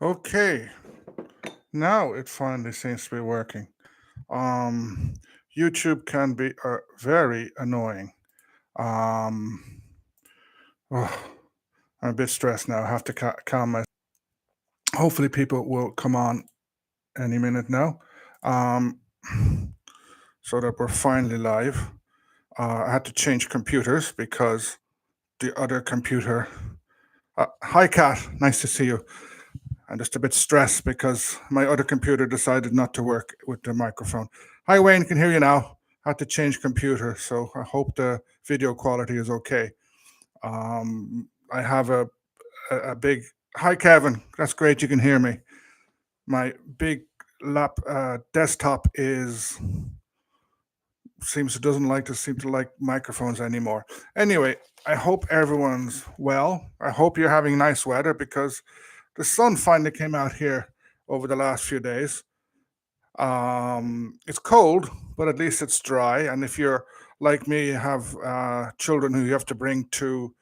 Okay, now it finally seems to be working. Um, YouTube can be very annoying. Um, oh, I'm a bit stressed now. I have to calm myself. Hopefully, people will come on any minute now, um, so that we're finally live. I had to change computers because the other computer. Hi, Kat. Nice to see you. I'm just a bit stressed because my other computer decided not to work with the microphone. Hi, Wayne, can hear you now. Had to change computer, so I hope the video quality is okay. I have a big. Hi, Kevin. That's great. You can hear me. My big lap desktop is seems to doesn't like to seem to like microphones anymore. Anyway, I hope everyone's well. I hope you're having nice weather because the sun finally came out here over the last few days. It's cold, but at least it's dry. And if you're like me, you have children who you have to bring to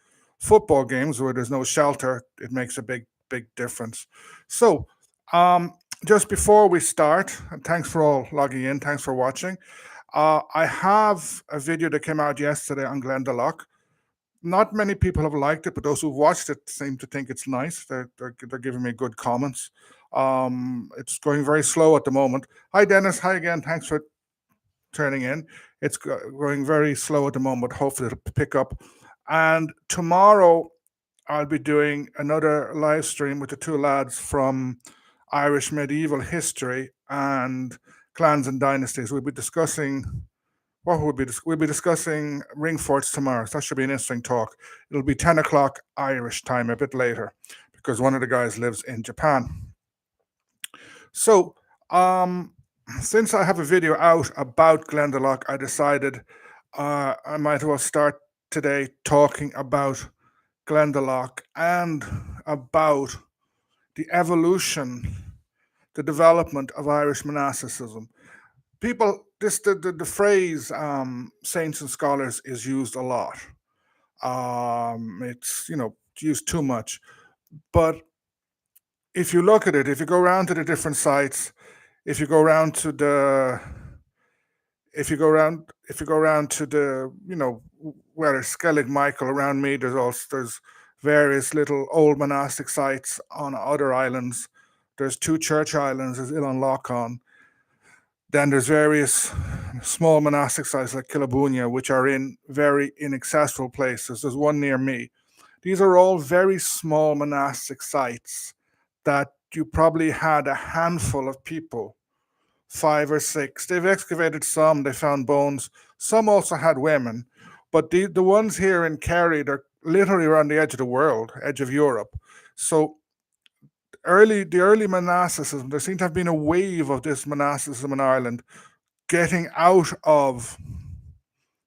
football games where there's no shelter, it makes a big difference. So, um, just before we start, and thanks for all logging in, thanks for watching. I have a video that came out yesterday on Glendalough. Not many people have liked it, but those who've watched it seem to think it's nice. They're giving me good comments. It's going very slow at the moment. Hi, Dennis. Hi again. Thanks for turning in. It's going very slow at the moment. Hopefully, it'll pick up. And tomorrow, I'll be doing another live stream with the two lads from Irish medieval history and clans and dynasties. We'll be discussing we'll be discussing ring forts tomorrow. So that should be an interesting talk. It'll be 10 o'clock Irish time, a bit later, because one of the guys lives in Japan. So, um, since I have a video out about Glendalough, I decided I might as well start today talking about Glendalough and about the evolution, the development of Irish monasticism. People, the phrase saints and scholars is used a lot. It's used too much, but if you look at it, if you go around to the different sites, if you go around to the if you go around to the where there's Skellig Michael around me, there's various little old monastic sites on other islands. There's two church islands, there's Ilan Lochon. Then there's various small monastic sites like Killabunya, which are in very inaccessible places. There's one near me. These are all very small monastic sites that you probably had a handful of people, five or six. They've excavated some, they found bones. Some also had women. But the ones here in Kerry, they're literally around the edge of the world, edge of Europe. So the early monasticism, there seemed to have been a wave of this monasticism in Ireland getting out of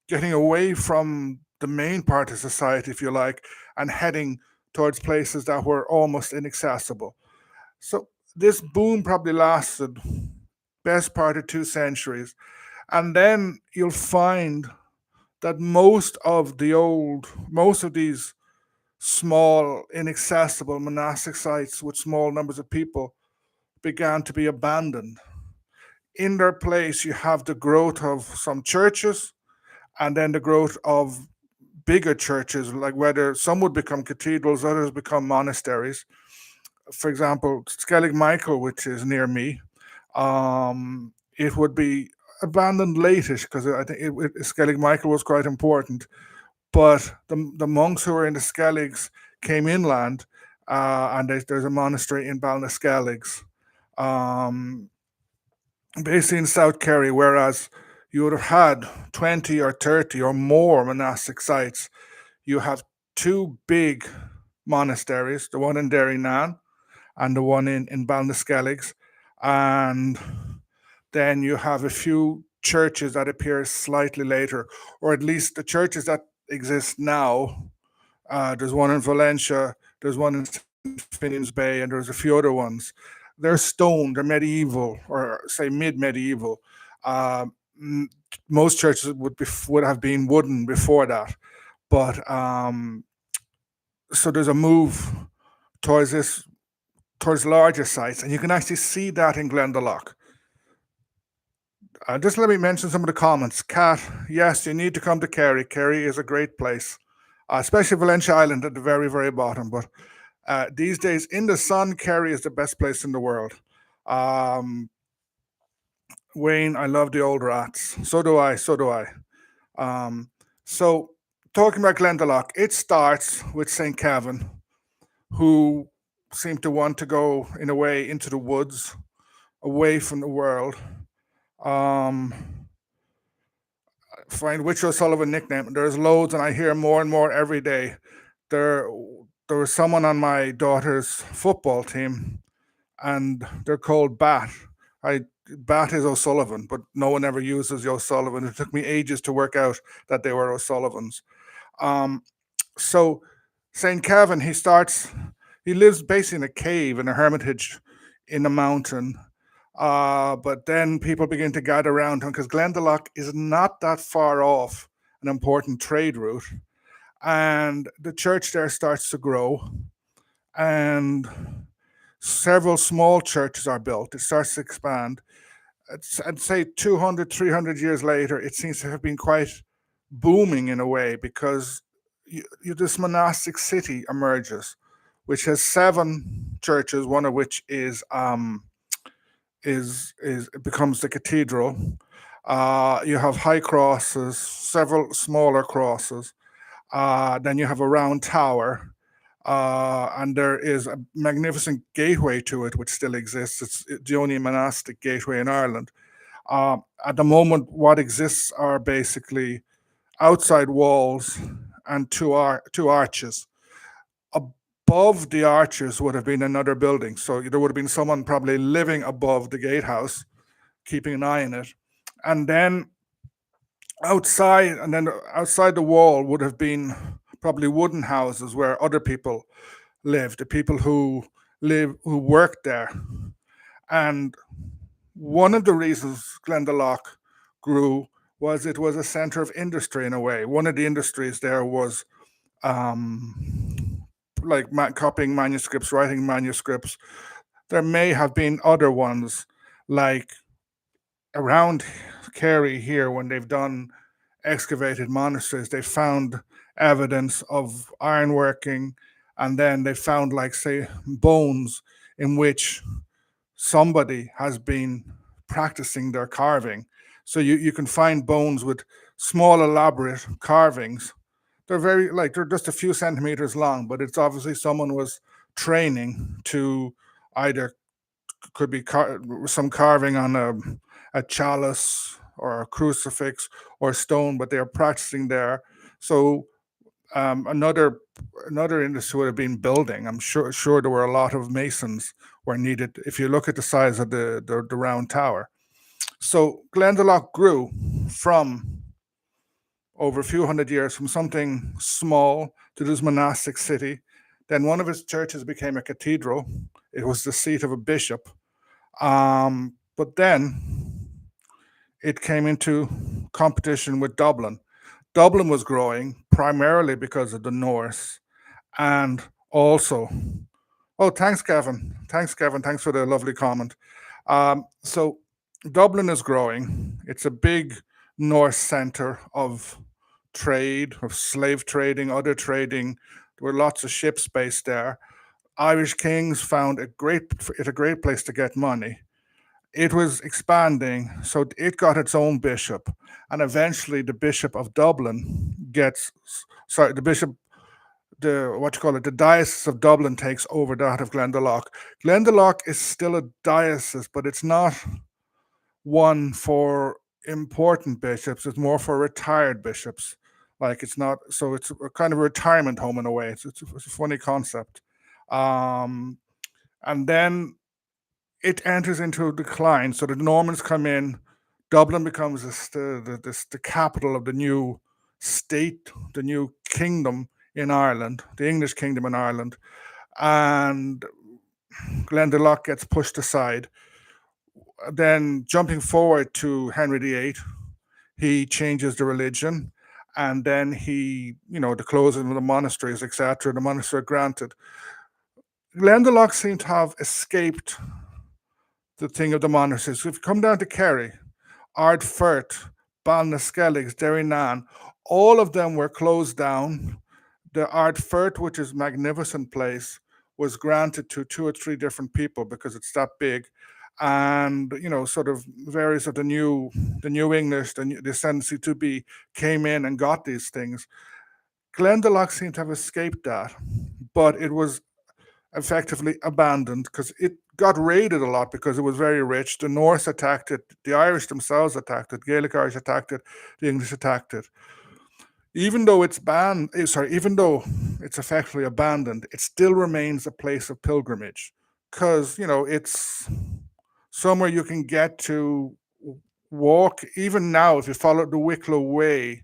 getting away from the main part of society, if you like, and heading towards places that were almost inaccessible. So this boom probably lasted best part of 2 centuries. And then you'll find that most of these small, inaccessible monastic sites with small numbers of people began to be abandoned. In their place, you have the growth of some churches and then the growth of bigger churches, like whether some would become cathedrals, others become monasteries. For example, Skellig Michael, which is near me, it would be abandoned latish because I think Skellig Michael was quite important. But the monks who were in the Skelligs came inland, and there's a monastery in Balnaskelligs, um, basically in South Kerry, whereas you would have had 20 or 30 or more monastic sites. You have two big monasteries, the one in Derrynan and the one in Balnaskelligs. And then you have a few churches that appear slightly later, or at least the churches that exist now. There's one in Valencia, there's one in St. Finian's Bay, and there's a few other ones. They're stone, they're medieval, or say mid-medieval. Uh, Most churches would have been wooden before that, but so there's a move towards this towards larger sites, and you can actually see that in Glendalough. Just let me mention some of the comments. Kat, yes, you need to come to Kerry. Kerry is a great place, especially Valencia Island at the very, very bottom. But these days, in the sun, Kerry is the best place in the world. Um, Wayne, I love the old rats. So do I. So do I. Um, so, talking about Glendalough, it starts with St. Kevin, who seemed to want to go, in a way, into the woods, away from the world. Um, find Witcher O'Sullivan nickname. There's loads, and I hear more and more every day. There, there was someone on my daughter's football team, and they're called Bat. I Bat is O'Sullivan, but no one ever uses the O'Sullivan. It took me ages to work out that they were O'Sullivans. Um, so Saint Kevin, he starts. He lives basically in a cave in a hermitage in the mountain. But then people begin to gather around him because Glendalough is not that far off an important trade route, and the church there starts to grow, and several small churches are built. It starts to expand. I'd say 200, 300 years later, it seems to have been quite booming in a way because this monastic city emerges, which has seven churches, one of which is it becomes the cathedral. You have high crosses, several smaller crosses. Then you have a round tower, and there is a magnificent gateway to it, which still exists. It's the only monastic gateway in Ireland. At the moment, what exists are basically outside walls and two arches. Above the arches would have been another building, so there would have been someone probably living above the gatehouse, keeping an eye on it, and then outside the wall would have been probably wooden houses where other people lived, the people who worked there. And one of the reasons Glendalough grew was it was a center of industry in a way. One of the industries there was like copying manuscripts, writing manuscripts. There may have been other ones like around Kerry here when they've done excavated monasteries, they found evidence of ironworking, and then they found, like, say, bones in which somebody has been practicing their carving. So you can find bones with small, elaborate carvings. They're they're just a few centimeters long, but it's obviously someone was training to either could be some carving on a chalice or a crucifix or stone, but they're practicing there. So another industry would have been building. I'm sure there were a lot of masons were needed. If you look at the size of the round tower, so Glendalough grew from over a few hundred years from something small to this monastic city. Then one of its churches became a cathedral. It was the seat of a bishop. But then it came into competition with Dublin. Dublin was growing primarily because of the Norse, and also, oh, thanks, Kevin. Thanks, Kevin. Thanks for the lovely comment. So, Dublin is growing. It's a big Norse center of trade, of slave trading, other trading. There were lots of ships based there. Irish kings found a great place to get money. It was expanding, so it got its own bishop, and eventually the Bishop of Dublin gets, sorry, the bishop, the what you call it, the diocese of Dublin takes over that of Glendalough. Glendalough is still a diocese, but it's not one for important bishops. It's more for retired bishops. Like it's not, so it's a kind of a retirement home in a way. It's a funny concept. Um, and then it enters into decline. So the Normans come in, Dublin becomes the capital of the new state, the new kingdom in Ireland, the English kingdom in Ireland, and Glendalough gets pushed aside. Then jumping forward to Henry VIII, he changes the religion, and then the closing of the monasteries, etc. The monasteries are granted. Glendalough seemed to have escaped the thing of the monasteries. So if you come down to Kerry, Ardfert, Balnaskelligs, Derrynan, all of them were closed down. The Ardfert, which is a magnificent place, was granted to two or three different people because it's that big. And sort of various of the new English, the ascendancy to be came in and got these things. Glendalough seemed to have escaped that, but it was effectively abandoned because it got raided a lot because it was very rich. The Norse attacked it, the Irish themselves attacked it, Gaelic Irish attacked it, the English attacked it. Even though it's even though it's effectively abandoned, it still remains a place of pilgrimage because it's somewhere you can get to walk. Even now, if you follow the Wicklow Way,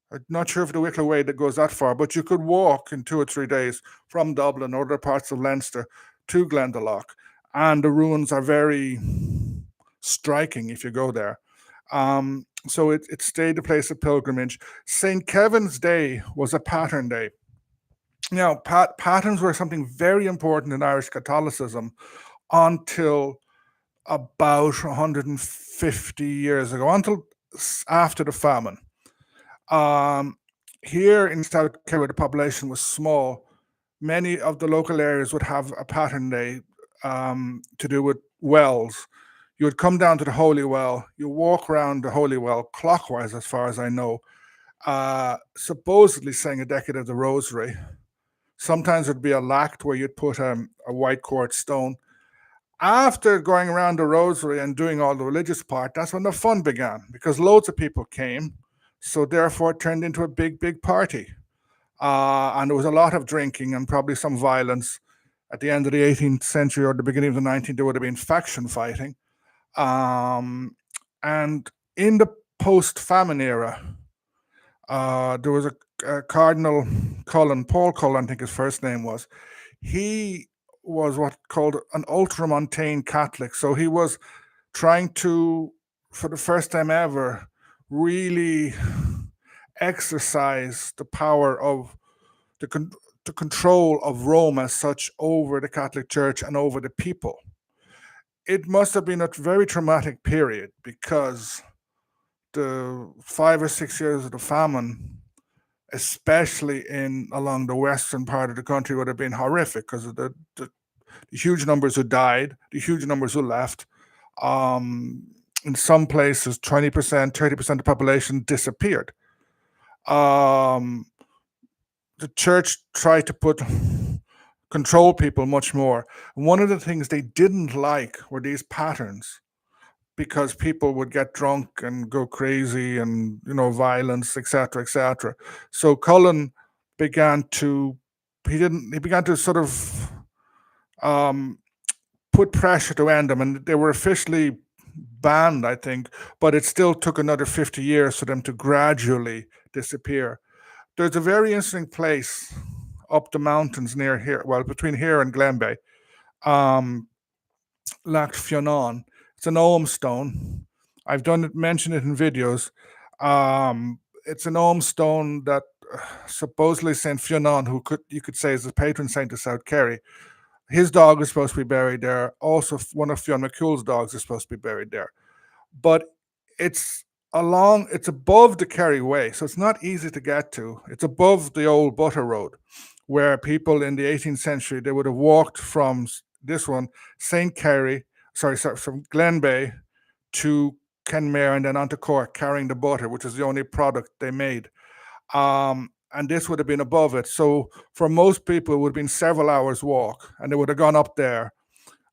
I'm not sure if the Wicklow Way that goes that far, but you could walk in 2 or 3 days from Dublin or other parts of Leinster to Glendalough, and the ruins are very striking if you go there. So it stayed a place of pilgrimage. St. Kevin's Day was a pattern day. Now, patterns were something very important in Irish Catholicism until about 150 years ago, until after the famine. Um, Here in South Kerry, the population was small. Many of the local areas would have a pattern day to do with wells. You would come down to the Holy Well, you walk around the Holy Well clockwise, as far as I know, supposedly saying a decade of the Rosary. Sometimes it'd be a lact where you'd put a white quartz stone. After going around the Rosary and doing all the religious part, that's when the fun began because loads of people came. So therefore, it turned into a big, big party. And there was a lot of drinking and probably some violence. At the end of the 18th century or the beginning of the 19th, there would have been faction fighting. Um, and in the post-famine era, there was a Cardinal Cullen, Paul Cullen, I think his first name was. He was what called an ultramontane Catholic. So he was trying to, for the first time ever, really exercise the power of the, the control of Rome as such over the Catholic Church and over the people. It must have been a very traumatic period because the 5 or 6 years of the famine, especially in along the western part of the country, would have been horrific because of the huge numbers who died, the huge numbers who left. Um, in some places, 20%, 30% of the population disappeared. Um, the church tried to control people much more. And one of the things they didn't like were these patterns because people would get drunk and go crazy and violence, etc., etc. So Cullen began to he began to sort of um, put pressure to end them, and they were officially banned, I think, but it still took another 50 years for them to gradually disappear. There's a very interesting place up the mountains near here, well, between here and Glenbeigh, um, Lac Fionnan. It's an Ogham stone. I've done it, mentioned it in videos. It's an Ogham stone that supposedly Saint Fionnan, who you could say is the patron saint of South Kerry, his dog is supposed to be buried there. Also, one of Fionn McCool's dogs is supposed to be buried there. But it's it's above the Kerry Way, so it's not easy to get to. It's above the old Butter Road, where people in the 18th century they would have walked from this one, St. Kerry, sorry, from Glenbeigh to Kenmare and then onto Cork, carrying the butter, which is the only product they made. And this would have been above it. So for most people, it would have been several hours walk, and they would have gone up there.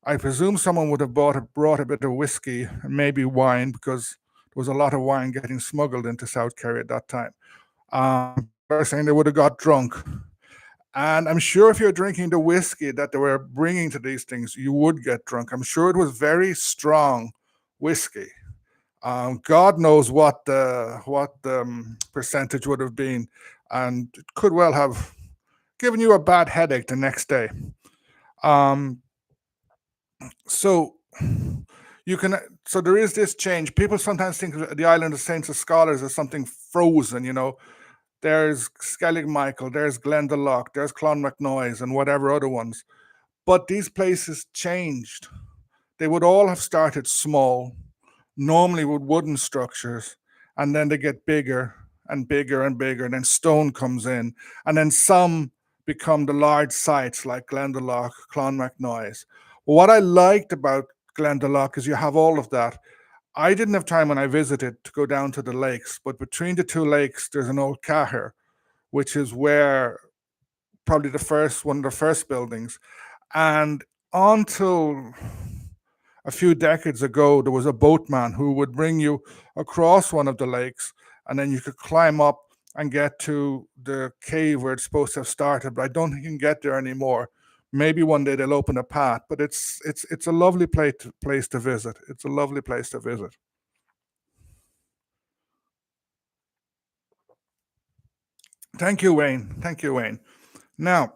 I presume someone would have brought a bit of whiskey and maybe wine because there was a lot of wine getting smuggled into South Kerry at that time. They're saying they would have got drunk. And I'm sure if you're drinking the whiskey that they were bringing to these things, you would get drunk. I'm sure it was very strong whiskey. God knows what the percentage would have been, and it could well have given you a bad headache the next day. Um, so you can so there is this change. People sometimes think of the island of Saints of Scholars as something frozen. There's Skellig Michael, there's Glendalough, there's Clonmacnoise, and whatever other ones. But these places changed. They would all have started small, normally with wooden structures, and then they get bigger and bigger and bigger, and then stone comes in, and then some become the large sites like Glendalough, Clonmacnoise. What I liked about Glendalough is you have all of that. I didn't have time when I visited to go down to the lakes, but between the two lakes, there's an old Cahir, which is where probably one of the first buildings. And until a few decades ago, there was a boatman who would bring you across one of the lakes, and then you could climb up and get to the cave where it's supposed to have started. But I don't think you can get there anymore. Maybe one day they'll open a path, but it's a lovely place to visit. It's a lovely place to visit. Thank you, Wayne. Thank you, Wayne. Now,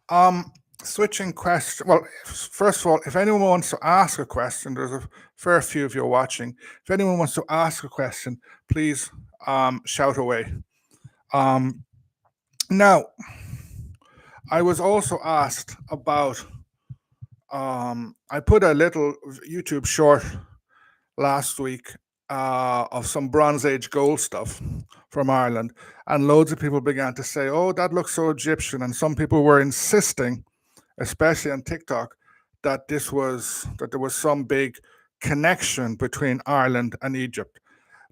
um, switching question. Well, first of all, if anyone wants to ask a question, there's a fair few of you watching. If anyone wants to ask a question, please shout away. Um, Now, I was also asked about. I put a little YouTube short last week of some Bronze Age gold stuff from Ireland, and loads of people began to say, "Oh, that looks so Egyptian," and some people were insisting, especially on TikTok, that there was some big connection between Ireland and Egypt.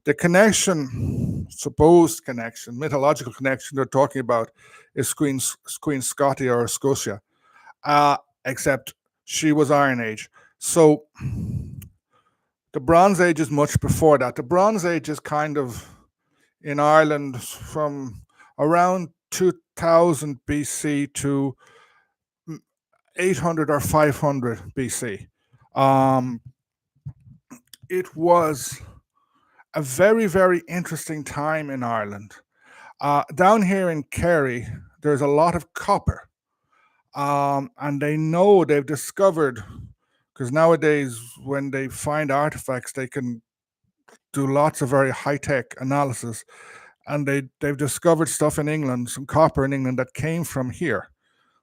The connection, supposed connection, mythological connection they're talking about is Queen Scotia or Scotia, except she was Iron Age. So the Bronze Age is much before that. The Bronze Age is kind of in Ireland from around 2000 BC to 800 or 500 BC. Um, it was a very, very interesting time in Ireland. Down here in Kerry, there's a lot of copper. And they've discovered, because nowadays, when they find artifacts, they can do lots of very high tech analysis. And they've discovered stuff in England, some copper in England that came from here.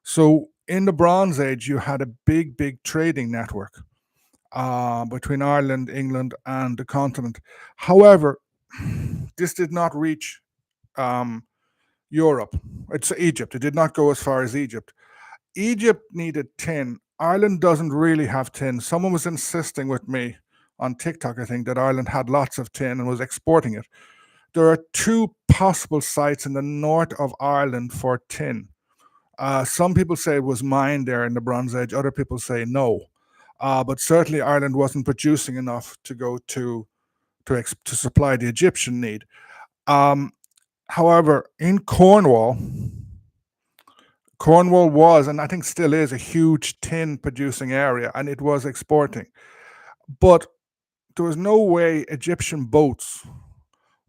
So in the Bronze Age, you had a big, big trading network between Ireland, England, and the continent. However, this did not reach um, Europe. It's Egypt. It did not go as far as Egypt. Egypt needed tin. Ireland doesn't really have tin. Someone was insisting with me on TikTok, I think, that Ireland had lots of tin and was exporting it. There are two possible sites in the north of Ireland for tin. Some people say it was mined there in the Bronze Age. Other people say no. But certainly Ireland wasn't producing enough to go to supply the Egyptian need. Um, However, in Cornwall was, and I think still is, a huge tin producing area, and it was exporting. But there was no way Egyptian boats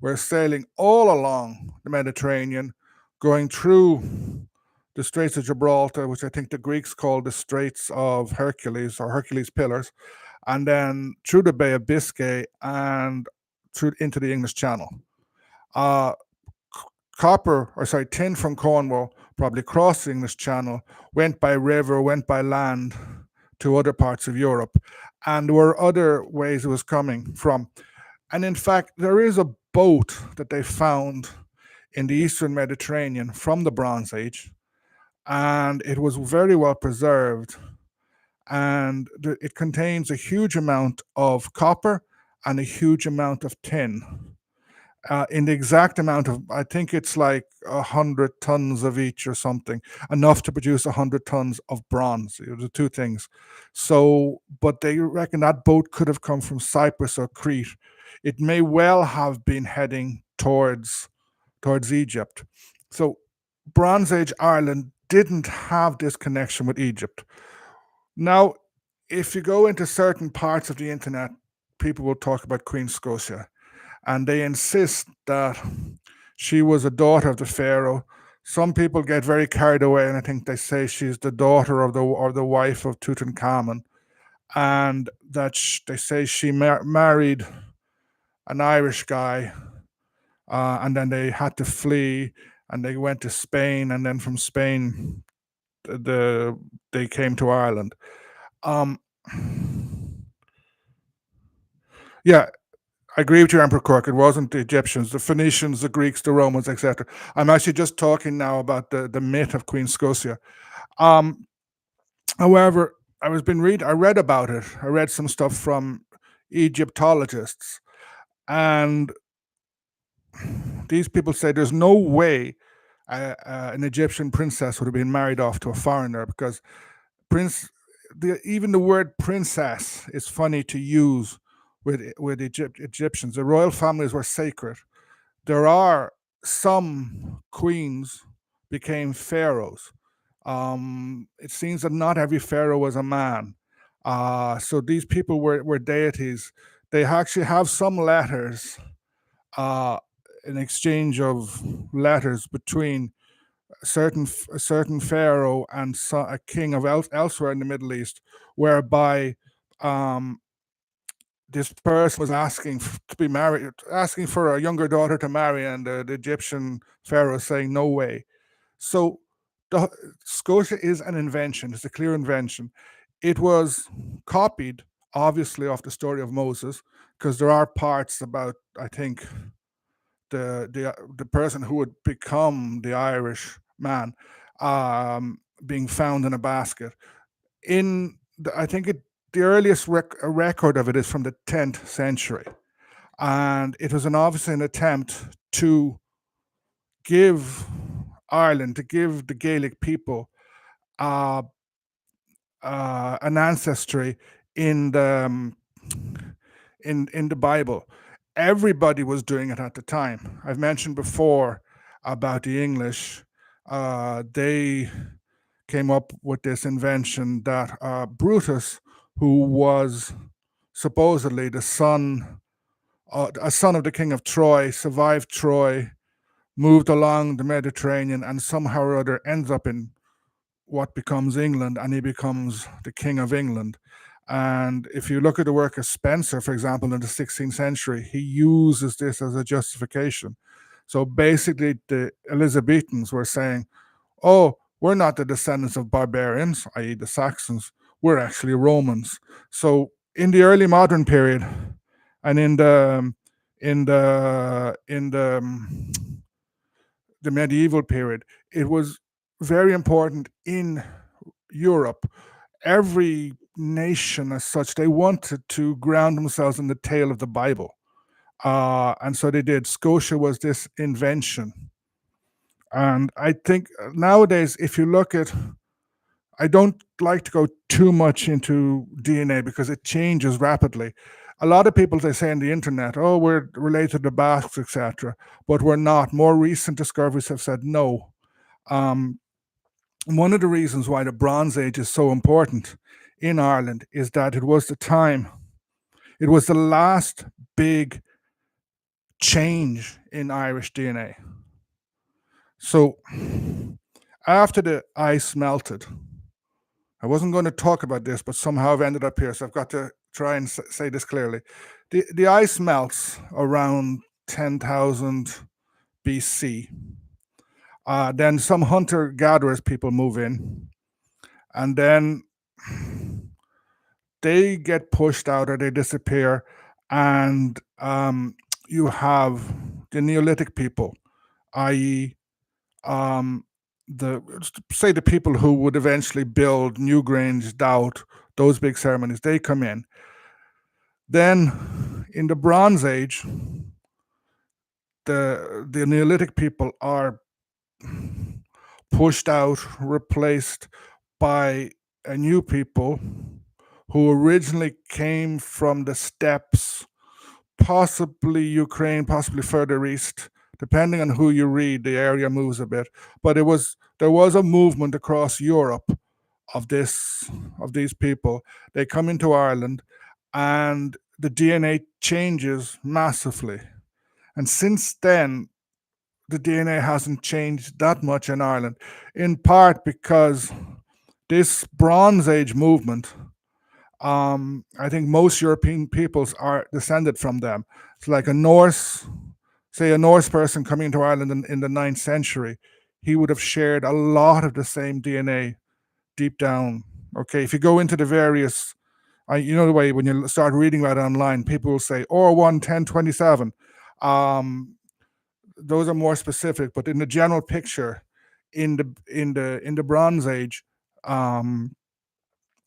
were sailing all along the Mediterranean, going through the Straits of Gibraltar, which I think the Greeks called the Straits of Hercules or Hercules Pillars, and then through the Bay of Biscay and through into the English Channel. Uh, tin from Cornwall probably crossed the English Channel, went by river, went by land to other parts of Europe, and there were other ways it was coming from. And in fact, there is a boat that they found in the Eastern Mediterranean from the Bronze Age, and it was very well preserved. And it contains a huge amount of copper and a huge amount of tin. In the exact amount of, I think it's like 100 tons of each or something, enough to produce 100 tons of bronze. The two things. So, but they reckon that boat could have come from Cyprus or Crete. It may well have been heading towards Egypt. So, Bronze Age Ireland didn't have this connection with Egypt. Now, if you go into certain parts of the internet, people will talk about Queen Scotia, and they insist that she was a daughter of the pharaoh. Some people get very carried away, and I think they say she's the daughter of the wife of Tutankhamun, and that they say she married an Irish guy, and then they had to flee, and they went to Spain, and then from Spain they came to Ireland. Um, yeah, I agree with you, Emperor Cork. It wasn't the Egyptians, the Phoenicians, the Greeks, the Romans, etc. I'm actually just talking now about the myth of Queen Scotia. Um, However, I read about it. I read some stuff from Egyptologists, and these people say there's no way an Egyptian princess would have been married off to a foreigner because prince, even the word princess is funny to use with Egyptians. The royal families were sacred. There are some queens became pharaohs. It seems that not every pharaoh was a man. So these people were deities. They actually have some letters, uh, an exchange of letters between a certain pharaoh and a king of elsewhere in the Middle East, whereby um, this person was asking to be married, asking for a younger daughter to marry, and the Egyptian pharaoh saying no way. So the, Scotia is an invention. It's a clear invention. It was copied, obviously, off the story of Moses, because there are parts about, I think, the person who would become the Irish man being found in a basket. I think the earliest record of it is from the 10th century, and it was obviously an attempt to give Ireland, to give the Gaelic people uh, an ancestry in the Bible. Everybody was doing it at the time. I've mentioned before about the English. They came up with this invention that Brutus, who was supposedly a son of the king of Troy, survived Troy, moved along the Mediterranean, and somehow or other ends up in what becomes England, and he becomes the King of England. And if you look at the work of Spencer, for example, in the 16th century, he uses this as a justification. So basically, the Elizabethans were saying, oh, we're not the descendants of barbarians, i.e., the Saxons, we're actually Romans. So in the early modern period, and in the medieval period, it was very important in Europe. Every nation, as such, they wanted to ground themselves in the tale of the Bible. And so they did. Scotia was this invention. And I think nowadays, if you look at, I don't like to go too much into DNA because it changes rapidly. A lot of people, they say on the internet, oh, we're related to the Basques, etc., but we're not. More recent discoveries have said no. One of the reasons why the Bronze Age is so important in Ireland is that it was the last big change in Irish DNA. So after the ice melted, I wasn't going to talk about this, but somehow I've ended up here, so I've got to try and say this clearly. The ice melts around 10,000 BC. Then some hunter-gatherers people move in, and then they get pushed out or they disappear, and you have the Neolithic people, i.e., um, the people who would eventually build Newgrange, Doubt, those big ceremonies. They come in. Then, in the Bronze Age, the Neolithic people are pushed out, replaced by a new people who originally came from the steppes, possibly Ukraine, possibly further east. Depending on who you read, the area moves a bit. But there was a movement across Europe of these people. They come into Ireland, and the DNA changes massively. And since then, the DNA hasn't changed that much in Ireland, in part because this Bronze Age movement, I think most European peoples are descended from them. It's like a Norse person coming to Ireland in the 9th century, he would have shared a lot of the same DNA deep down. Okay, if you go into the various, you know the way when you start reading about it online, people will say or 1027. Um, those are more specific, but in the general picture, in the Bronze Age, um,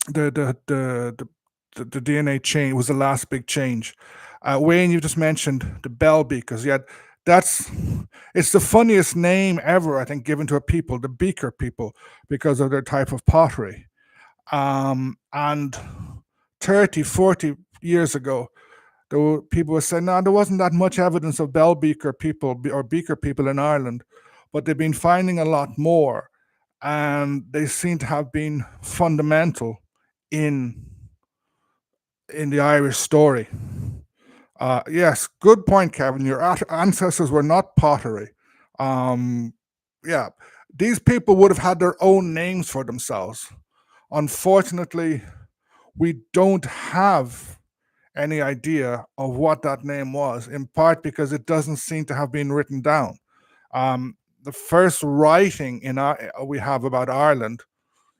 the the the the, the DNA change was the last big change. Wayne, you just mentioned the bell beakers. Yeah, that's it's the funniest name ever, I think, given to a people, the Beaker people, because of their type of pottery. And 30, 40 years ago, people were saying, no, there wasn't that much evidence of bell beaker people or beaker people in Ireland, but they've been finding a lot more, and they seem to have been fundamental in the Irish story. Yes, good point, Kevin. Your ancestors were not pottery. Um, yeah, these people would have had their own names for themselves. Unfortunately, we don't have any idea of what that name was, in part because it doesn't seem to have been written down. The first writing we have about Ireland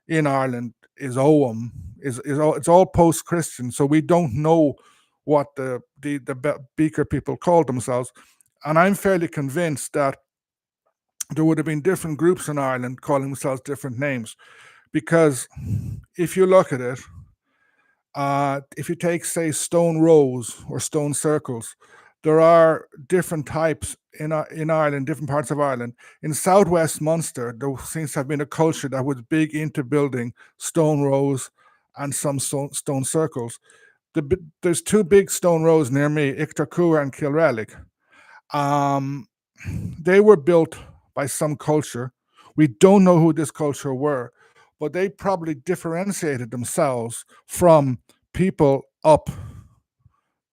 in Ireland is Ogham. It's all post-Christian, so we don't know what the Beaker people called themselves. And I'm fairly convinced that there would have been different groups in Ireland calling themselves different names, because if you look at it, if you take, say, stone rows or stone circles, there are different types in Ireland, different parts of Ireland. In southwest Munster, there seems to have been a culture that was big into building stone rows and some stone circles. There's two big stone rows near me, Ictarcua and Kilrelic. Um, they were built by some culture. We don't know who this culture were, but they probably differentiated themselves from people up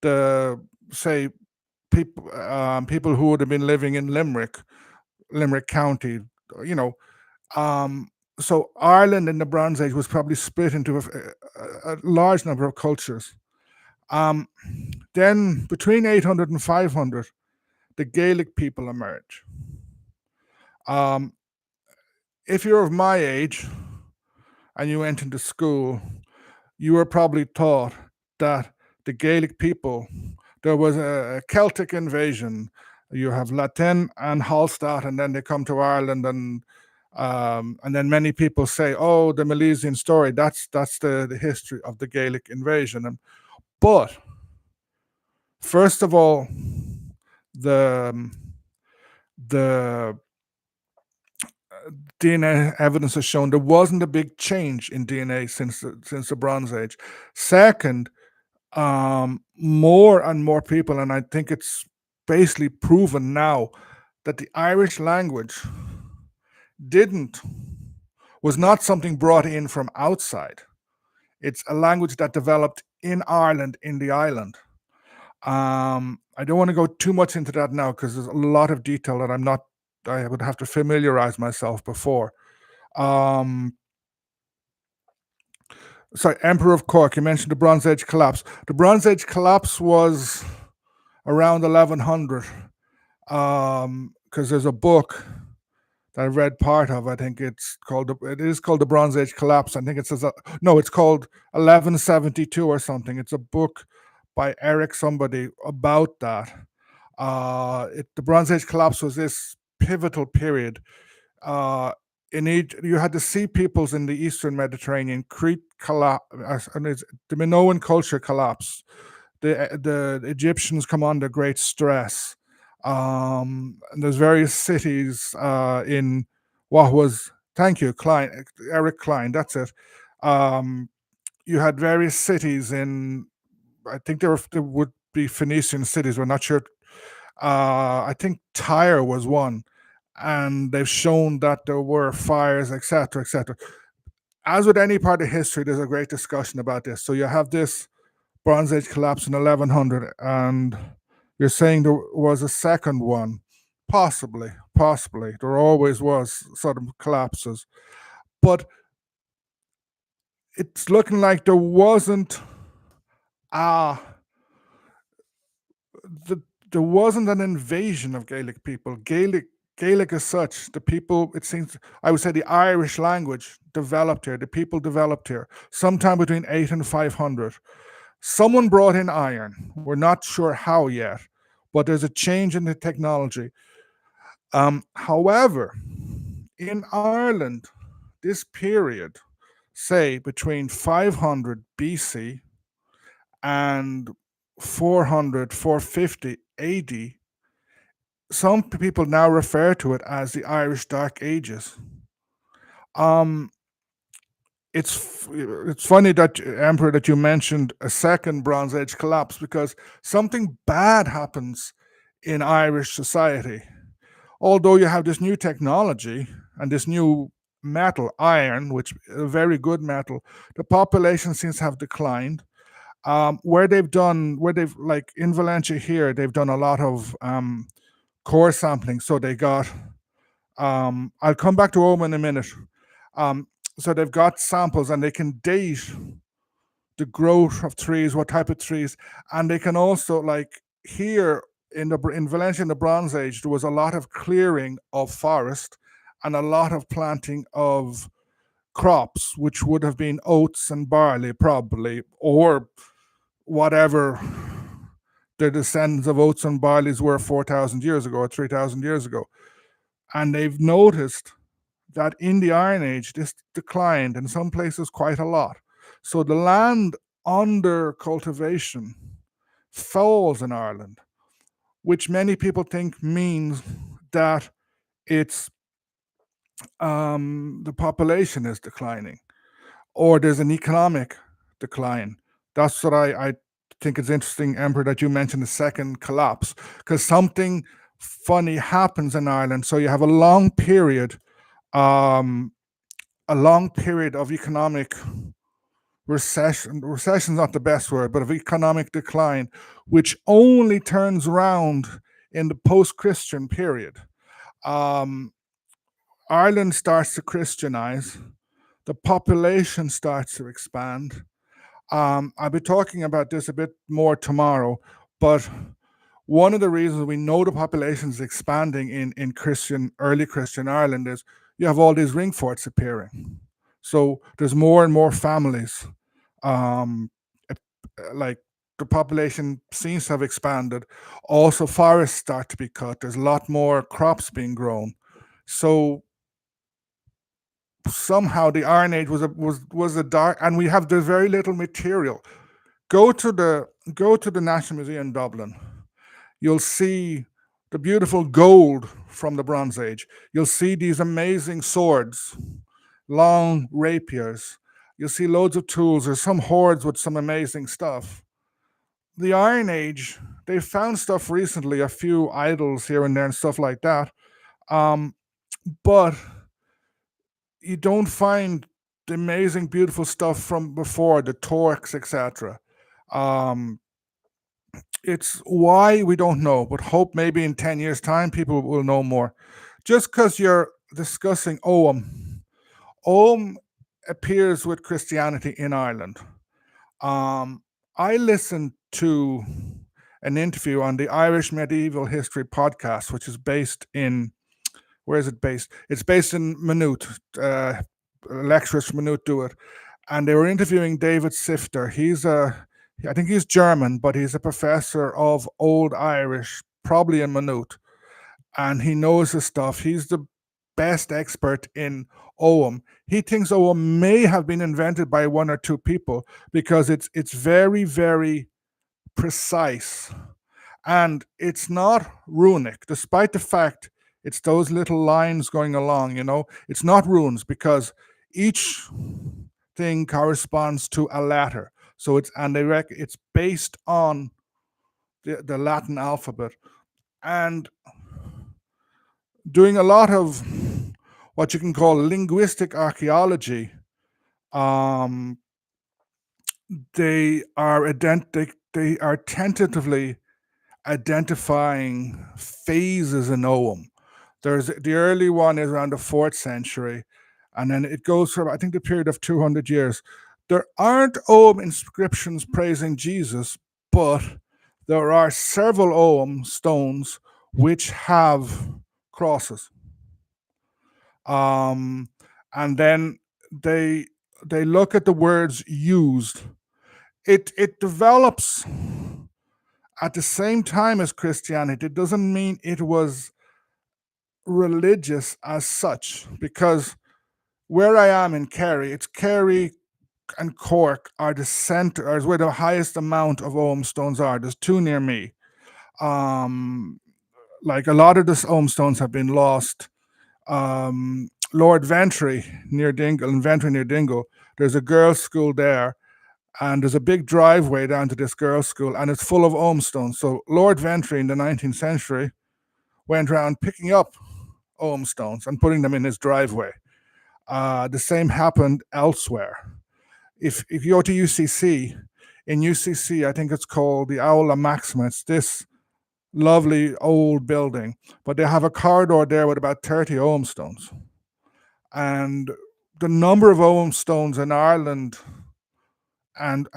the, say, people who would have been living in Limerick County, you know. Um, so Ireland in the Bronze Age was probably split into a large number of cultures. Um, then between 800 and 500, the Gaelic people emerge. Um, if you're of my age and you went into school, you were probably taught that the Gaelic people, there was a Celtic invasion. You have Latin and Hallstatt, and then they come to Ireland, and then many people say, "Oh, the Milesian story. That's the history of the Gaelic invasion." But first of all, the the DNA evidence has shown there wasn't a big change in DNA since the Bronze Age. Second, more and more people, and I think it's basically proven now that the Irish language didn't was not something brought in from outside. It's a language that developed in Ireland, in the island. I don't want to go too much into that now because there's a lot of detail that I would have to familiarize myself before. Um, sorry, Emperor of Cork. You mentioned the Bronze Age collapse. The Bronze Age collapse was around 1100, because there's a book that I read part of. I think it is called the Bronze Age Collapse. I think it says no, it's called 1172 or something. It's a book by Eric somebody about that. The Bronze Age collapse was this pivotal period. In you had the sea peoples in the Eastern Mediterranean. Crete collapse, and the Minoan culture collapsed. The Egyptians come under great stress. And there's various cities in what was, thank you, Eric Klein, that's it. You had various cities in, I think there would be Phoenician cities, we're not sure. I think Tyre was one, and they've shown that there were fires, etc., etc. As with any part of history, there's a great discussion about this. So you have this Bronze Age collapse in 1100, and you're saying there was a second one. Possibly. There always was sort of collapses. But it's looking like there wasn't uh there wasn't an invasion of Gaelic people. Gaelic as such, the people, it seems, I would say the Irish language developed here, the people developed here, sometime between 8 and 500. Someone brought in iron. We're not sure how yet, but there's a change in the technology. However, in Ireland, this period, say between 500 BC and 450 AD, some people now refer to it as the Irish Dark Ages. Um, it's funny that Emperor that you mentioned a second Bronze Age collapse because something bad happens in Irish society. Although you have this new technology and this new metal, iron, which is a very good metal, the population seems to have declined. Where they've like in Valencia here, they've done a lot of core sampling. So they got I'll come back to Oma in a minute. Um, so they've got samples and they can date the growth of trees, what type of trees, and they can also like here in Valencia in the Bronze Age there was a lot of clearing of forest and a lot of planting of crops, which would have been oats and barley probably, or whatever the descendants of oats and barleys were 4,000 years ago or 3,000 years ago. And they've noticed that in the Iron Age, this declined in some places quite a lot. So the land under cultivation falls in Ireland, which many people think means that it's the population is declining or there's an economic decline. That's what I think it's interesting, Emperor, that you mentioned the second collapse because something funny happens in Ireland. So you have um, a long period of economic recession. Recession is not the best word, but of economic decline, which only turns around in the post-Christian period. Um, Ireland starts to Christianize, the population starts to expand. I'll be talking about this a bit more tomorrow, but one of the reasons we know the population is expanding in early Christian Ireland is you have all these ring forts appearing. So there's more and more families. Um, like the population seems to have expanded. Also, forests start to be cut. There's a lot more crops being grown. So somehow the Iron Age was a dark, and we have there's very little material. Go to the National Museum in Dublin. You'll see the beautiful gold from the Bronze Age. You'll see these amazing swords, long rapiers. You'll see loads of tools. There's some hoards with some amazing stuff. The Iron Age, they found stuff recently, a few idols here and there and stuff like that. Um, but you don't find the amazing, beautiful stuff from before, the torques, etc. Um, it's why we don't know, but hope maybe in 10 years' time people will know more. Just because you're discussing Ogham appears with Christianity in Ireland. Um, I listened to an interview on the Irish Medieval History podcast, which is based in, where is it based? It's based in Maynooth. Lecturers from Maynooth do it. And they were interviewing David Sifter. I think he's German, but he's a professor of Old Irish, probably in Maynooth. And he knows his stuff. He's the best expert in Ogham. He thinks Ogham may have been invented by one or two people because it's very, very precise. And it's not runic, despite the fact it's those little lines going along, It's not runes because each thing corresponds to a letter. So it's based on the Latin alphabet. And doing a lot of what you can call linguistic archaeology, um, they are they are tentatively identifying phases in Ogham. There's the early one is around the 4th century, and then it goes for I think the period of 200 years. There aren't Ogham inscriptions praising Jesus, but there are several Ogham stones which have crosses. Um, and then they they look at the words used. It develops at the same time as Christianity. It doesn't mean it was religious as such, because where I am in Kerry, it's Kerry and Cork are the center, or is where the highest amount of Ogham stones are. There's two near me. Like a lot of the Ogham stones have been lost. Lord Ventry near Dingle, and Ventry near Dingle, there's a girls' school there, and there's a big driveway down to this girls' school, and it's full of Ogham stones. So Lord Ventry in the 19th century went around picking up Ogham stones and putting them in his driveway. The same happened elsewhere. If you go to UCC, in UCC, I think it's called the Aula Maxima. It's this lovely old building, but they have a corridor there with about 30 Ogham stones. And the number of Ogham stones in Ireland and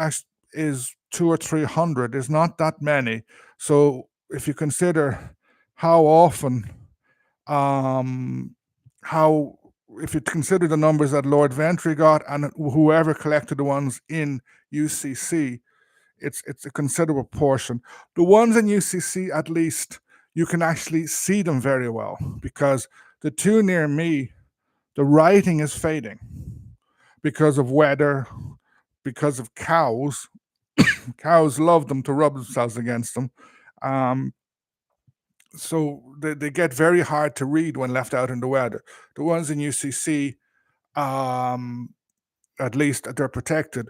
is 200 or 300. There's not that many. So if you consider how often, how if you consider the numbers that Lord Ventry got and whoever collected the ones in UCC, it's a considerable portion. The ones in UCC, at least, you can actually see them very well, because the two near me, the writing is fading because of weather, because of cows. Cows love them to rub themselves against them. So they get very hard to read when left out in the weather. The ones in UCC, at least they're protected.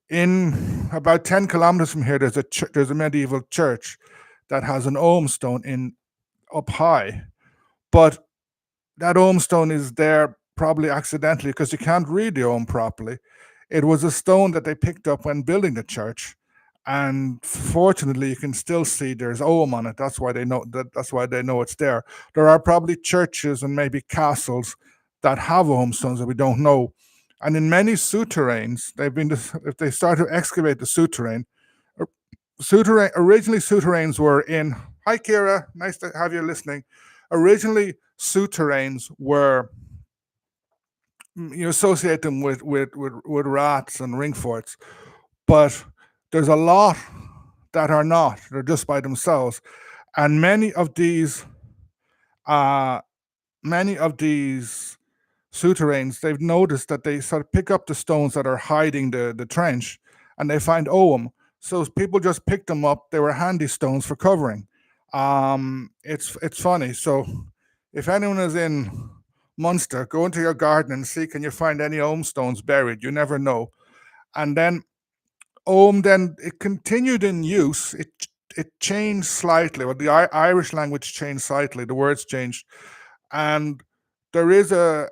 In about 10 kilometers from here, there's a medieval church that has an Ogham stone in up high, but that Ogham stone is there probably accidentally because you can't read the Ogham properly. It was a stone that they picked up when building the church, and fortunately, you can still see there's Ogham on it. That's why they know that. That's why they know it's there. There are probably churches and maybe castles that have Ogham stones that we don't know. And in many souterrains, if they start to excavate the souterrain, originally souterrains were in. Hi, Kira. Nice to have you listening. Originally, souterrains were, you associate them with rats and ring forts, but there's a lot that are not. They're just by themselves, and many of these souterrains, they've noticed that they sort of pick up the stones that are hiding the trench, and they find Ogham. So people just picked them up. They were handy stones for covering. It's funny. So if anyone is in Munster, go into your garden and see, can you find any Ogham stones buried? You never know. And then Ogham, then it continued in use. It changed slightly. Well, the Irish language changed slightly. The words changed, and there is a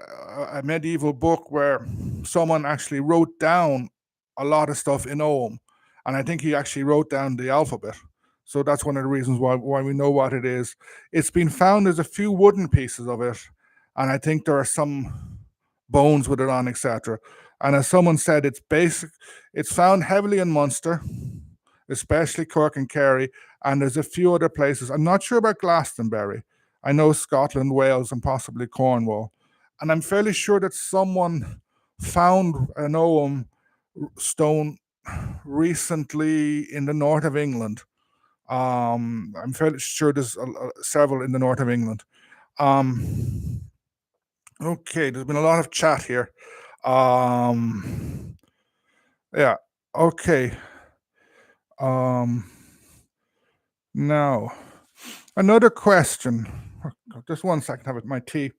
medieval book where someone actually wrote down a lot of stuff in Ogham, and I think he actually wrote down the alphabet. So that's one of the reasons why we know what it is. It's been found there's a few wooden pieces of it, and I think there are some bones with it on, etc. And as someone said, it's found heavily in Munster, especially Cork and Kerry, and there's a few other places. I'm not sure about Glastonbury. I know Scotland, Wales, and possibly Cornwall. And I'm fairly sure that someone found an Ogham stone recently in the north of England. I'm fairly sure there's several in the north of England. Okay, there's been a lot of chat here. Yeah, okay. Now, another question. Just one second, have it my tea.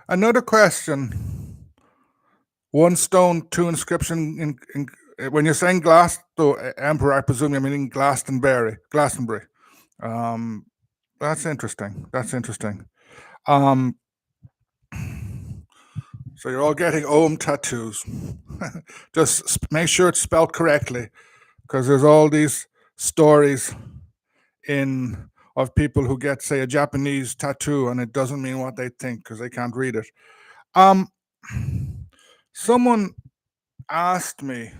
Another question. One stone, two inscription. When you're saying glass, though, emperor, I presume you're meaning Glastonbury. That's interesting. So you're all getting Ogham tattoos. Just make sure it's spelled correctly, because there's all these stories of people who get, say, a Japanese tattoo and it doesn't mean what they think because they can't read it. Someone asked me,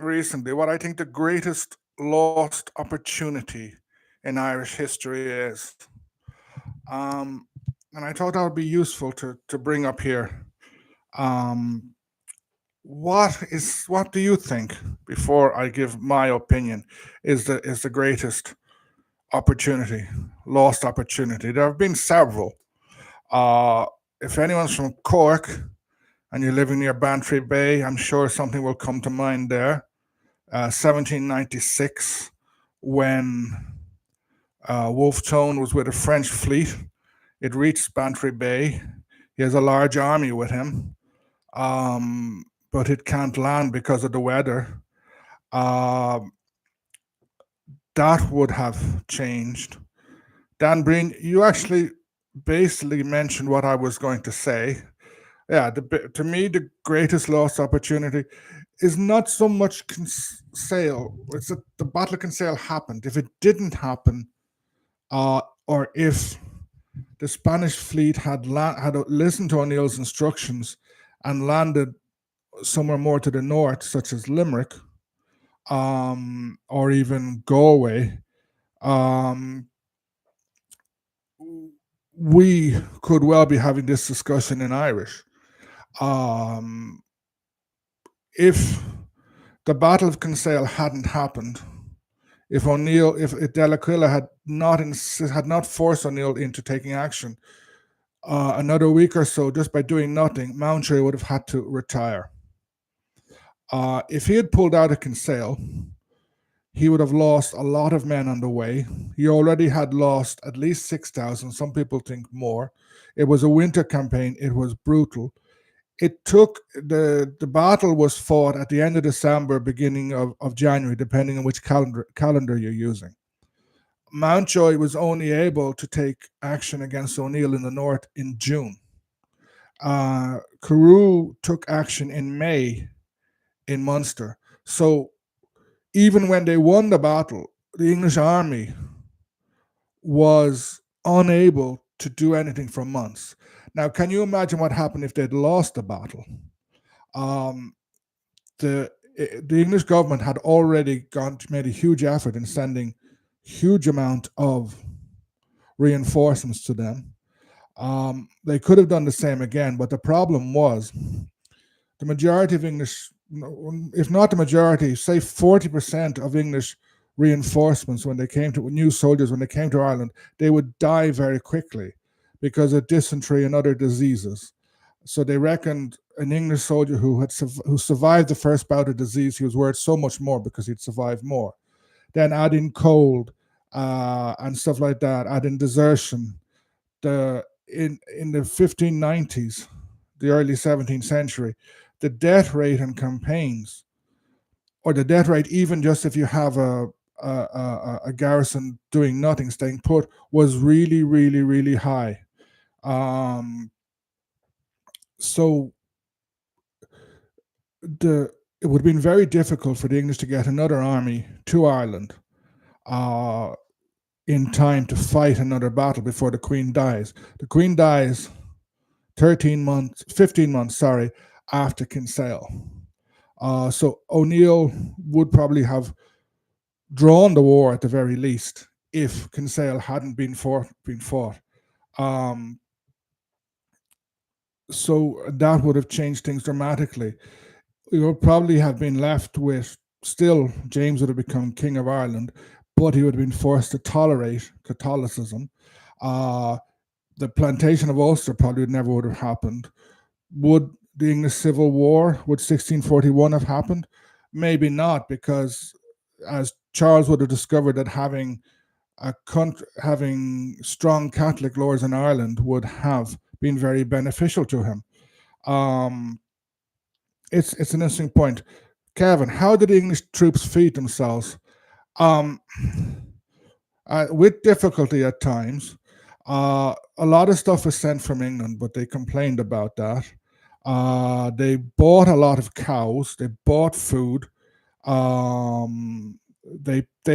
recently what I think the greatest lost opportunity in Irish history is. Um, and I thought that would be useful to bring up here. Um, what do you think, before I give my opinion, is the greatest opportunity, lost opportunity? There have been several. Uh, if anyone's from Cork and you're living near Bantry Bay, I'm sure something will come to mind there. 1796, when Wolfe Tone was with a French fleet. It reached Bantry Bay. He has a large army with him, but it can't land because of the weather. Uh, that would have changed. Dan Breen, you actually basically mentioned what I was going to say. Yeah, to me, the greatest lost opportunity is not so much Kinsale. It's that the Battle of Kinsale happened. If it didn't happen, or if the Spanish fleet had listened to O'Neill's instructions and landed somewhere more to the north, such as Limerick, or even Galway, um, we could well be having this discussion in Irish. Um, if the Battle of Kinsale hadn't happened, if De L'Aquila had not forced O'Neill into taking action, another week or so, just by doing nothing, Mountjoy would have had to retire. If he had pulled out of Kinsale, he would have lost a lot of men on the way. He already had lost at least 6,000. Some people think more. It was a winter campaign. It was brutal. It took the battle was fought at the end of December, beginning of January, depending on which calendar you're using. Mountjoy was only able to take action against O'Neill in the north in June. Carew took action in May in Munster. So even when they won the battle, the English army was unable to do anything for months. Now, can you imagine what happened if they'd lost the battle? Um, the English government had already made a huge effort in sending huge amount of reinforcements to them. They could have done the same again, but the problem was the majority of English, if not the majority, say 40% of English reinforcements, when they came to new soldiers, when they came to Ireland, they would die very quickly because of dysentery and other diseases. So they reckoned an English soldier who survived the first bout of disease, he was worth so much more because he'd survived more. Then add in cold and stuff like that, add in desertion. In the 1590s, the early 17th century, the death rate in campaigns, or the death rate, even just if you have a garrison doing nothing, staying put, was really, really, really high. So it would have been very difficult for the English to get another army to Ireland in time to fight another battle before the Queen dies. The Queen dies 15 months, after Kinsale. So O'Neill would probably have drawn the war at the very least if Kinsale hadn't been fought. So that would have changed things dramatically. We would probably have been left with, still James would have become King of Ireland, but he would have been forced to tolerate Catholicism. The plantation of Ulster probably never would have happened. Would the English Civil War, would 1641 have happened? Maybe not, because as Charles would have discovered that having strong Catholic lords in Ireland would have been very beneficial to him. It's an interesting point. Kevin, how did the English troops feed themselves? With difficulty at times. A lot of stuff was sent from England, but they complained about that. They bought a lot of cows. They bought food. They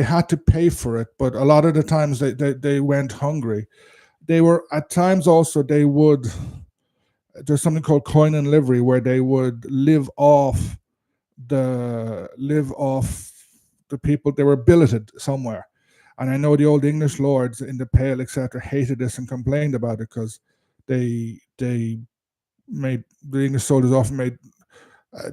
had to pay for it, but a lot of the times they went hungry. They were at times also they would. There's something called coin and livery, where they would live off live off the people. They were billeted somewhere, and I know the old English lords in the Pale, etc., hated this and complained about it because they made the English soldiers often made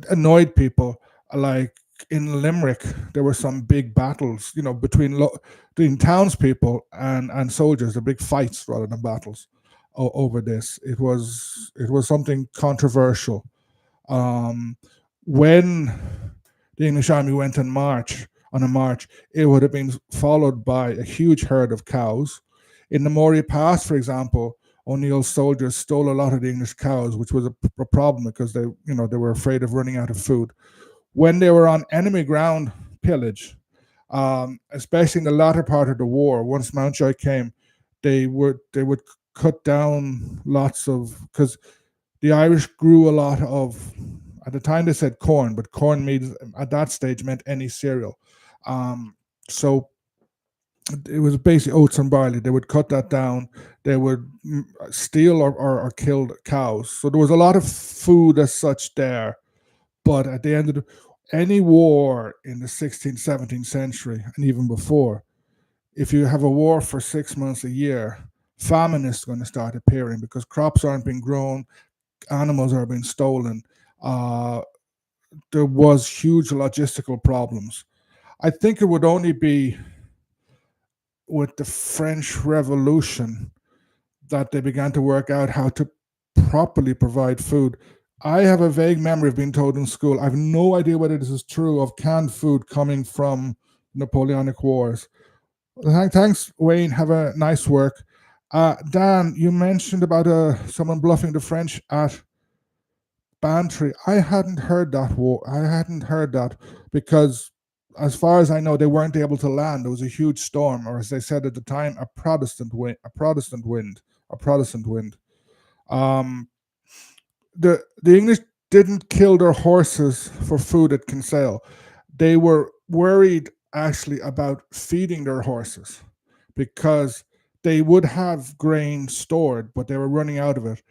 annoyed people. Like in Limerick, there were some big battles, between between townspeople and soldiers. The big fights rather than battles over this. It was something controversial. Um, when the English army went on a march, it would have been followed by a huge herd of cows. In the Moray Pass, for example, O'Neill's soldiers stole a lot of the English cows, which was a problem because they were afraid of running out of food. When they were on enemy ground, pillage, especially in the latter part of the war, once Mountjoy came, they would cut down lots of, because the Irish grew a lot of, at the time they said corn, but corn means at that stage meant any cereal. So it was basically oats and barley. They would cut that down. They would steal or kill cows. So there was a lot of food as such there. But at the end of any war in the 16th, 17th century, and even before, if you have a war for 6 months a year, famine is going to start appearing because crops aren't being grown, animals are being stolen. Uh, there was huge logistical problems. I think it would only be with the French Revolution that they began to work out how to properly provide food. I have a vague memory of being told in school, I have no idea whether this is true, of canned food coming from Napoleonic Wars. Thanks, Wayne. Have a nice work. Dan, you mentioned about someone bluffing the French at Bantry. I hadn't heard that war. I hadn't heard that because, as far as I know, they weren't able to land. There was a huge storm, or as they said at the time, a Protestant wind, a Protestant wind. Um, the English didn't kill their horses for food at Kinsale. They were worried actually about feeding their horses because they would have grain stored, but they were running out of it.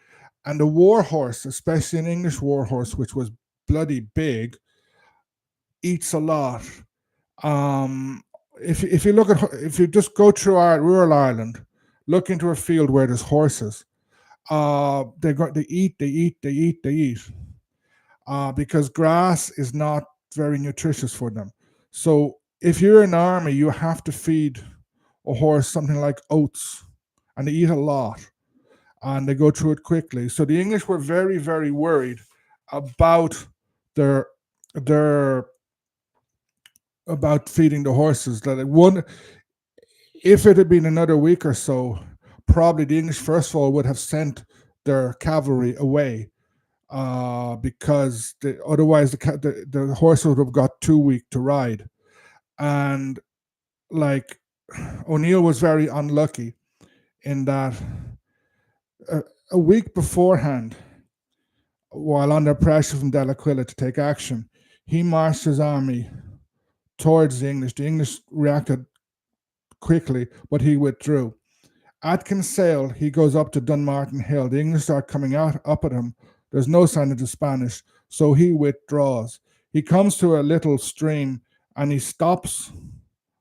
And the war horse, especially an English war horse, which was bloody big, eats a lot. Um, if you look at if you just go through our rural Ireland, look into a field where there's horses. They eat, they eat, they eat, they eat. Because grass is not very nutritious for them. So if you're an army, you have to feed a horse something like oats, and they eat a lot, and they go through it quickly. So the English were very, very worried about their their about feeding the horses. That it one, if it had been another week or so, probably the English first of all would have sent their cavalry away because otherwise the horse would have got too weak to ride. And like O'Neill was very unlucky in that a week beforehand, while under pressure from Delaquila to take action, he marched his army towards the English. The English reacted quickly, but he withdrew. At Kinsale, he goes up to Dunmartin Hill. The English start coming out up at him. There's no sign of the Spanish, so he withdraws. He comes to a little stream and he stops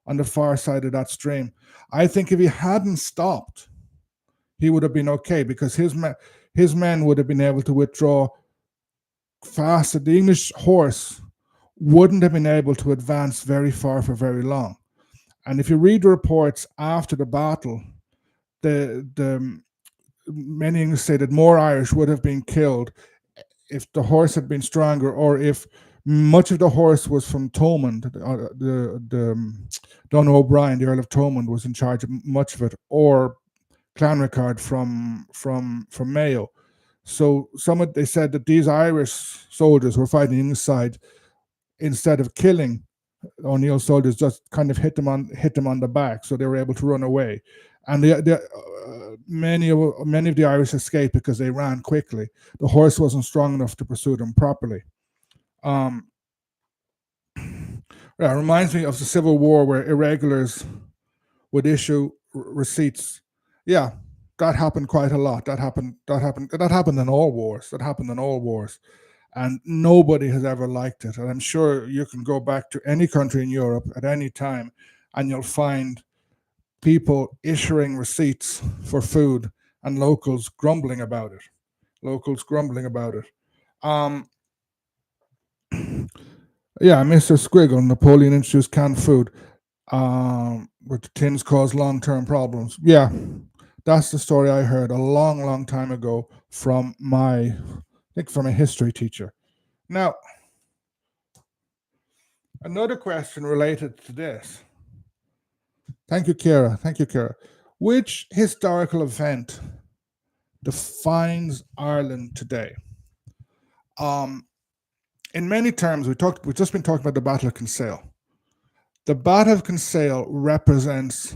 on the far side of that stream. I think if he hadn't stopped, he would have been okay because his men would have been able to withdraw faster. The English horse wouldn't have been able to advance very far for very long. And if you read the reports after the battle, the many English say that more Irish would have been killed if the horse had been stronger, or if much of the horse was from Thomond. Donald O'Brien, the Earl of Thomond, was in charge of much of it, or Clanricarde from Mayo. So they said that these Irish soldiers were fighting inside, instead of killing O'Neill's soldiers, just kind of hit them on the back, so they were able to run away. And many of the Irish escaped because they ran quickly. The horse wasn't strong enough to pursue them properly. Um, yeah, it reminds me of the Civil War where irregulars would issue receipts. Yeah, that happened quite a lot. That happened in all wars. and nobody has ever liked it. And I'm sure you can go back to any country in Europe at any time, and you'll find people issuing receipts for food and locals grumbling about it. Locals grumbling about it. Um, yeah, Mr. Squiggle, Napoleon introduced canned food, which tins cause long-term problems. Yeah, that's the story I heard a long, long time ago from I think from a history teacher. Now, another question related to this. Thank you, Kira. Thank you, Kira. Which historical event defines Ireland today? Um, in many terms, we've just been talking about the Battle of Kinsale. The Battle of Kinsale represents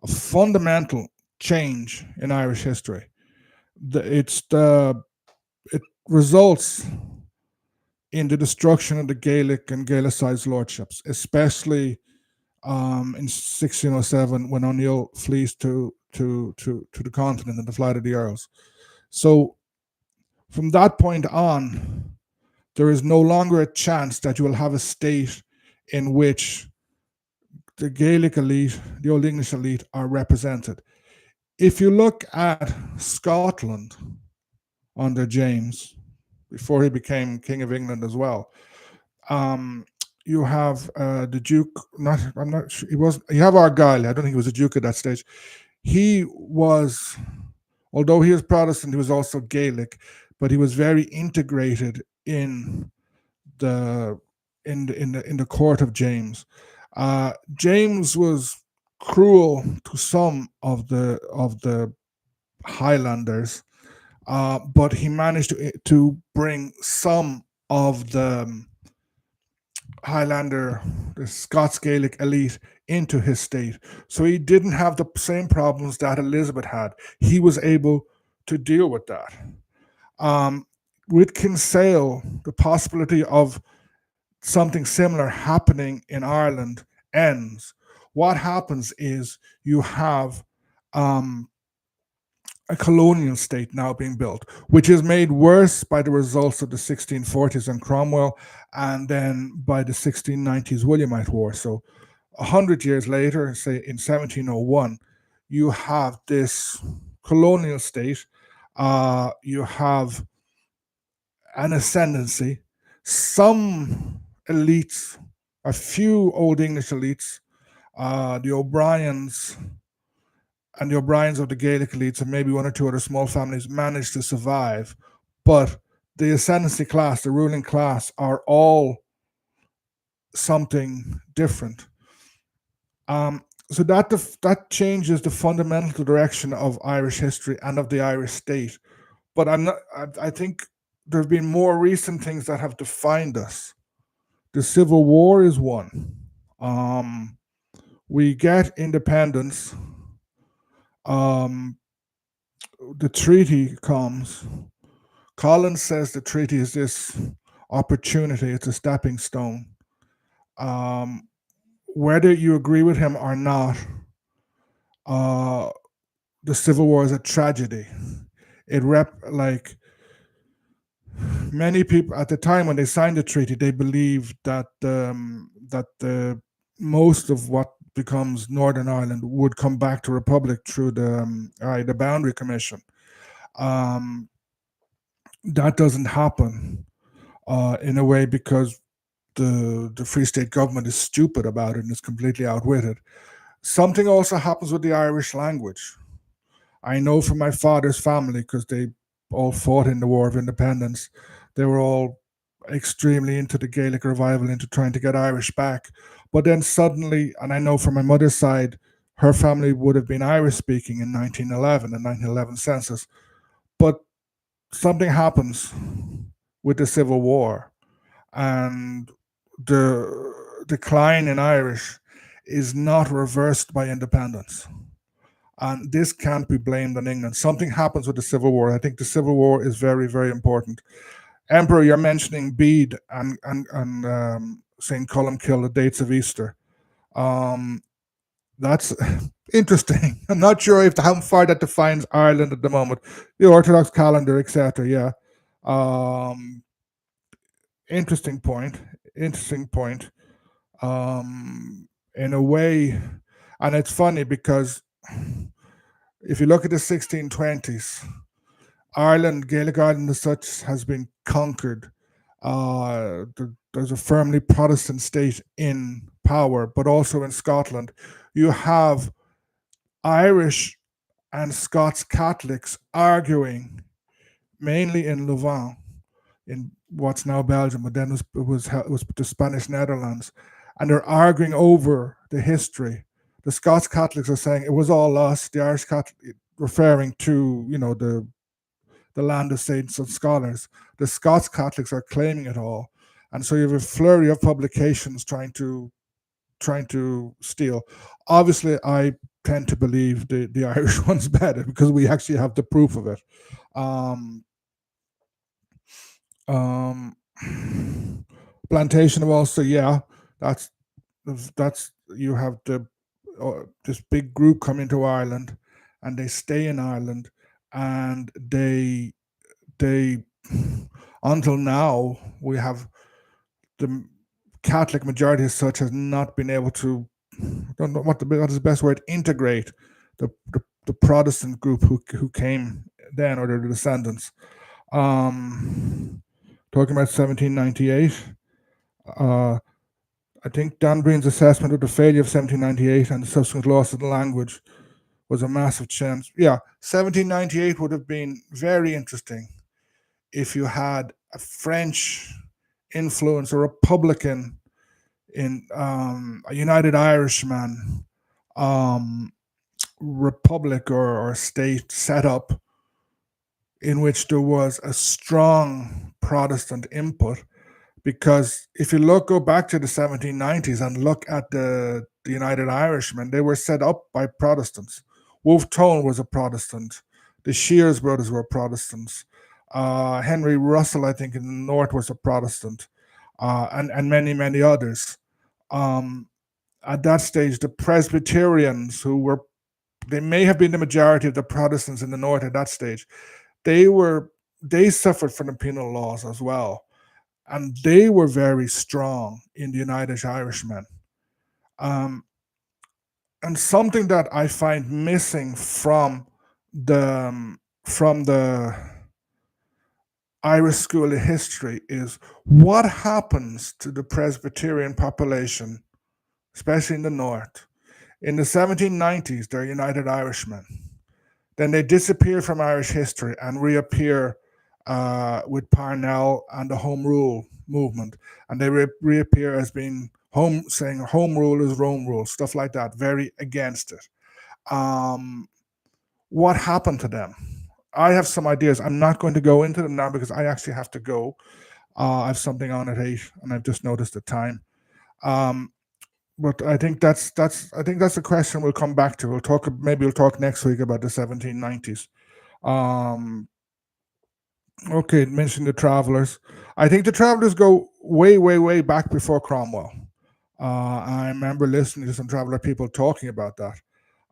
a fundamental change in Irish history. It results in the destruction of the Gaelic and Gaelicized lordships, especially in 1607 when O'Neill flees to the continent in the Flight of the Earls. So from that point on, there is no longer a chance that you will have a state in which the Gaelic elite, the Old English elite, are represented. If you look at Scotland under James, before he became King of England as well, um, you have the Duke. Not, I'm not sure. He was. You have Argyll. I don't think he was a Duke at that stage. He was, although he was Protestant, he was also Gaelic, but he was very integrated the in the court of James. James was cruel to some of the Highlanders, but he managed to bring some of the Highlander, the Scots Gaelic elite into his state. So he didn't have the same problems that Elizabeth had. He was able to deal with that. Um, with Kinsale, the possibility of something similar happening in Ireland ends. What happens is you have um, a colonial state now being built, which is made worse by the results of the 1640s and Cromwell, and then by the 1690s Williamite War. So, 100 years later, say in 1701, you have this colonial state. You have an ascendancy. Some elites, a few Old English elites, the O'Briens and the O'Briens of the Gaelic elites, and maybe one or two other small families, managed to survive. But the ascendancy class, the ruling class, are all something different. So that changes the fundamental direction of Irish history and of the Irish state. But I'm not. I think there have been more recent things that have defined us. The Civil War is one. Um, we get independence. Um, the treaty comes. Collins says the treaty is this opportunity. It's a stepping stone. Um, whether you agree with him or not, uh, the Civil War is a tragedy. It like many people at the time when they signed the treaty, they believed that the most of what becomes Northern Ireland would come back to Republic through the Boundary Commission. Um, that doesn't happen in a way because the Free State government is stupid about it and is completely outwitted. Something also happens with the Irish language. I know from my father's family because they all fought in the War of Independence. They were all extremely into the Gaelic revival, into trying to get Irish back. But then suddenly, and I know from my mother's side, her family would have been Irish speaking in 1911, the 1911 census. But something happens with the Civil War, and the decline in Irish is not reversed by independence. And this can't be blamed on England. Something happens with the Civil War. I think the Civil War is very, very important. Emperor, you're mentioning Bede and St. Columkill, the dates of Easter. That's interesting. I'm not sure if how far that defines Ireland at the moment. The Orthodox calendar, etc. Yeah. interesting point. Interesting point. In a way, and it's funny because if you look at the 1620s, Ireland, Gaelic Ireland as such, has been conquered. There's a firmly Protestant state in power, but also in Scotland. You have Irish and Scots Catholics arguing, mainly in Louvain, in what's now Belgium, but then it was the Spanish Netherlands, and they're arguing over the history. The Scots Catholics are saying it was all lost. The Irish Catholic, referring to the land of saints and scholars. The Scots Catholics are claiming it all, and so you have a flurry of publications trying to steal. Obviously, I tend to believe the Irish one's better because we actually have the proof of it. Um, um, Plantation of Ulster, yeah, that's that's you have this big group coming to Ireland, and they stay in Ireland, and they until now we have the Catholic majority as such has not been able to, I don't know what is the best word, integrate the Protestant group who came then, or their descendants. Um, Talking about 1798, uh, I think Dan Breen's assessment of the failure of 1798 and the subsequent loss of the language was a massive chance. Yeah, 1798 would have been very interesting if you had a French influence, a Republican in a United Irishman um, republic or state set up in which there was a strong Protestant input. Because if you go back to the 1790s and look at the United Irishmen, they were set up by Protestants. Wolfe Tone was a Protestant. The Shears brothers were Protestants. Henry Russell, I think, in the North was a Protestant, and many, many others. Um, at that stage, the Presbyterians, they may have been the majority of the Protestants in the North at that stage, they were they suffered from the penal laws as well, and they were very strong in the United Irishmen. Um, and something that I find missing the Irish School of History is what happens to the Presbyterian population, especially in the North. In the 1790s, they're United Irishmen. Then they disappear from Irish history and reappear with Parnell and the Home Rule movement, and they reappear as being saying home rule is Rome rule, stuff like that, very against it. Um, what happened to them? I have some ideas. I'm not going to go into them now because I actually have to go. I have something on at 8, and I've just noticed the time. Um, but I think that's a question we'll come back to. We'll talk next week about the 1790s. Um, okay, mention the travelers. I think the travelers go way, way, way back before Cromwell. I remember listening to some traveler people talking about that.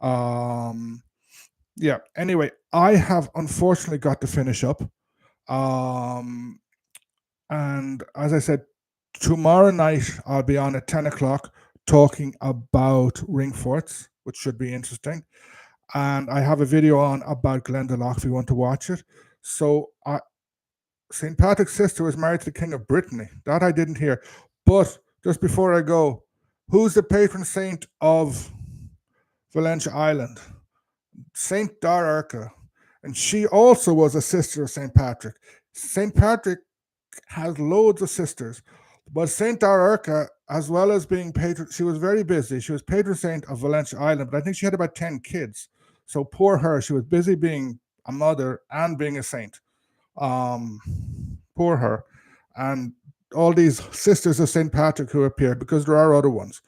Um, yeah. Anyway, I have unfortunately got to finish up. Um, and as I said, tomorrow night I'll be on at 10 o'clock talking about ring forts, which should be interesting. And I have a video on about Glendalough if you want to watch it. So St. Patrick's sister was married to the King of Brittany. That I didn't hear. But just before I go, who's the patron saint of Valentia Island? Saint Dararca. And she also was a sister of St. Patrick. St. Patrick has loads of sisters. But Saint Dararca, as well as being patron, she was very busy. She was patron saint of Valentia Island, but I think she had about 10 kids. So poor her. She was busy being a mother and being a saint. Um, Poor her. And all these sisters of St. Patrick who appeared, because there are other ones.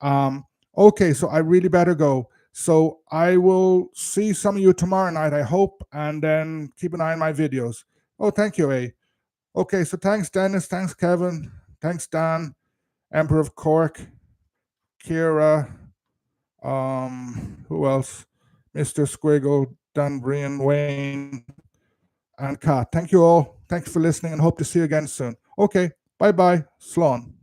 Um, okay, so I really better go. So I will see some of you tomorrow night, I hope, and then keep an eye on my videos. Oh, thank you, A. Okay, so thanks, Dennis. Thanks, Kevin. Thanks, Dan, Emperor of Cork, Kira, who else? Mr. Squiggle, Dan Brian, Wayne, and Kat. Thank you all. Thanks for listening and hope to see you again soon. Okay, Bye bye. Slán.